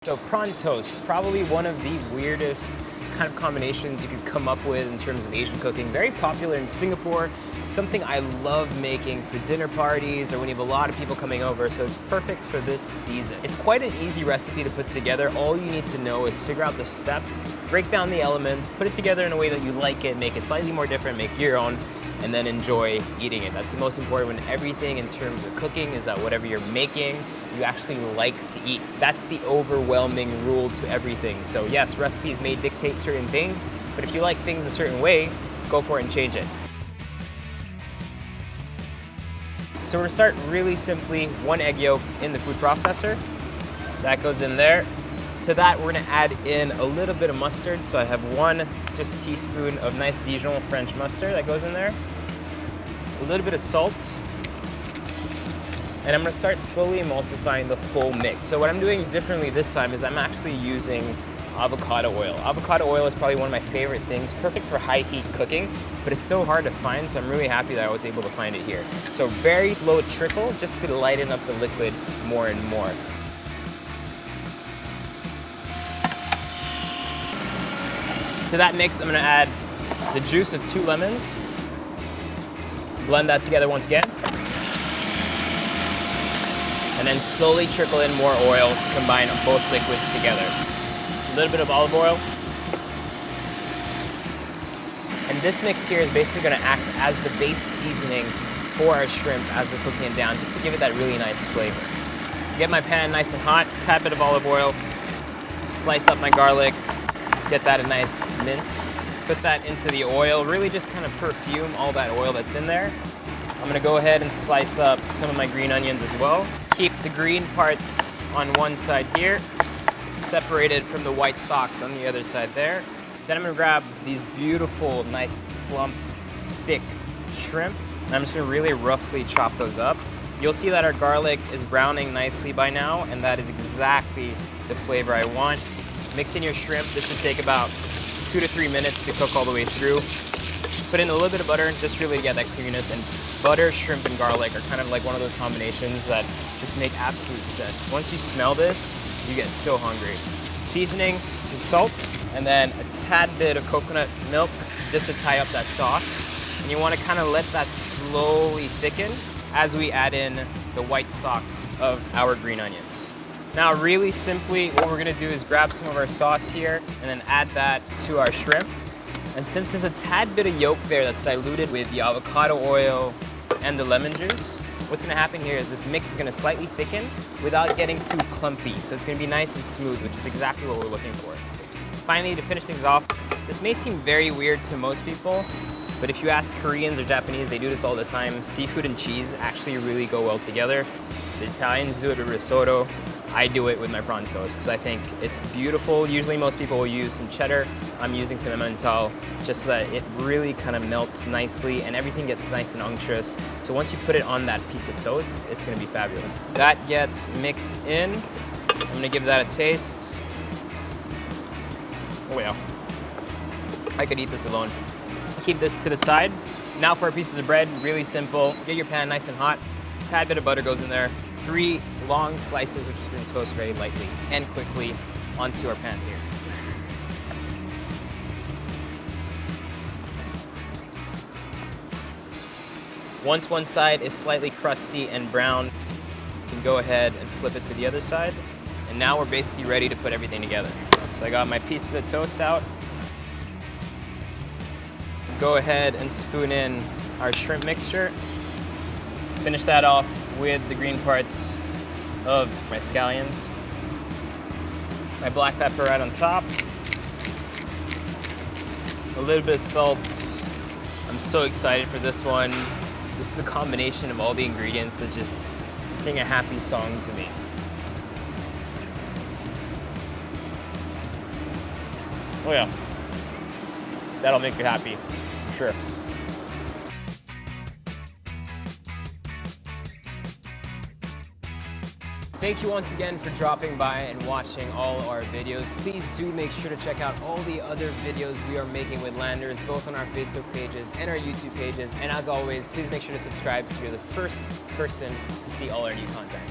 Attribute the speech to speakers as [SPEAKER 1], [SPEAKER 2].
[SPEAKER 1] So prawn toast, probably one of the weirdest kind of combinations you could come up with in terms of Asian cooking. Very popular in Singapore, something I love making for dinner parties or when you have a lot of people coming over, so it's perfect for this season. It's quite an easy recipe to put together. All you need to know is figure out the steps, break down the elements, put it together in a way that you like it, make it slightly more different, make your own, and then enjoy eating it. That's the most important when everything in terms of cooking is that whatever you're making, you actually like to eat. That's the overwhelming rule to everything. So yes, recipes may dictate certain things, but if you like things a certain way, go for it and change it. So we're gonna start really simply, 1 egg yolk in the food processor. That goes in there. To that, we're gonna add in a little bit of mustard. So I have 1 just teaspoon of nice Dijon French mustard that goes in there. A little bit of salt. And I'm gonna start slowly emulsifying the whole mix. So what I'm doing differently this time is I'm actually using avocado oil. Avocado oil is probably one of my favorite things, perfect for high heat cooking, but it's so hard to find, so I'm really happy that I was able to find it here. So very slow trickle, just to lighten up the liquid more and more. To that mix, I'm gonna add the juice of 2 lemons. Blend that together once again. And then slowly trickle in more oil to combine both liquids together. A little bit of olive oil. And this mix here is basically gonna act as the base seasoning for our shrimp as we're cooking it down, just to give it that really nice flavor. Get my pan nice and hot, tad bit of olive oil, slice up my garlic, get that a nice mince, put that into the oil, really just kind of perfume all that oil that's in there. I'm gonna go ahead and slice up some of my green onions as well. Keep the green parts on one side here, separated from the white stalks on the other side there. Then I'm gonna grab these beautiful, nice, plump, thick shrimp, and I'm just gonna really roughly chop those up. You'll see that our garlic is browning nicely by now, and that is exactly the flavor I want. Mix in your shrimp. This should take about 2 to 3 minutes to cook all the way through. Put in a little bit of butter, just really to get that creaminess. And butter, shrimp, and garlic are kind of like one of those combinations that just make absolute sense. Once you smell this, you get so hungry. Seasoning, some salt, and then a tad bit of coconut milk just to tie up that sauce. And you want to kind of let that slowly thicken as we add in the white stalks of our green onions. Now, really simply, what we're gonna do is grab some of our sauce here and then add that to our shrimp. And since there's a tad bit of yolk there that's diluted with the avocado oil and the lemon juice, what's gonna happen here is this mix is gonna slightly thicken without getting too clumpy. So it's gonna be nice and smooth, which is exactly what we're looking for. Finally, to finish things off, this may seem very weird to most people, but if you ask Koreans or Japanese, they do this all the time. Seafood and cheese actually really go well together. The Italians do it with risotto. I do it with my prawn toast because I think it's beautiful. Usually most people will use some cheddar. I'm using some Emmental just so that it really kind of melts nicely and everything gets nice and unctuous. So once you put it on that piece of toast, it's gonna be fabulous. That gets mixed in. I'm gonna give that a taste. Oh yeah, I could eat this alone. Keep this to the side. Now for our pieces of bread, really simple. Get your pan nice and hot. A tad bit of butter goes in there. 3 long slices, which is going to toast very lightly and quickly onto our pan here. Once one side is slightly crusty and browned, you can go ahead and flip it to the other side. And now we're basically ready to put everything together. So I got my pieces of toast out. Go ahead and spoon in our shrimp mixture. Finish that off with the green parts of my scallions. My black pepper right on top. A little bit of salt. I'm so excited for this one. This is a combination of all the ingredients that just sing a happy song to me. Oh yeah, that'll make you happy, for sure. Thank you once again for dropping by and watching all our videos. Please do make sure to check out all the other videos we are making with Landers, both on our Facebook pages and our YouTube pages. And as always, please make sure to subscribe so you're the first person to see all our new content.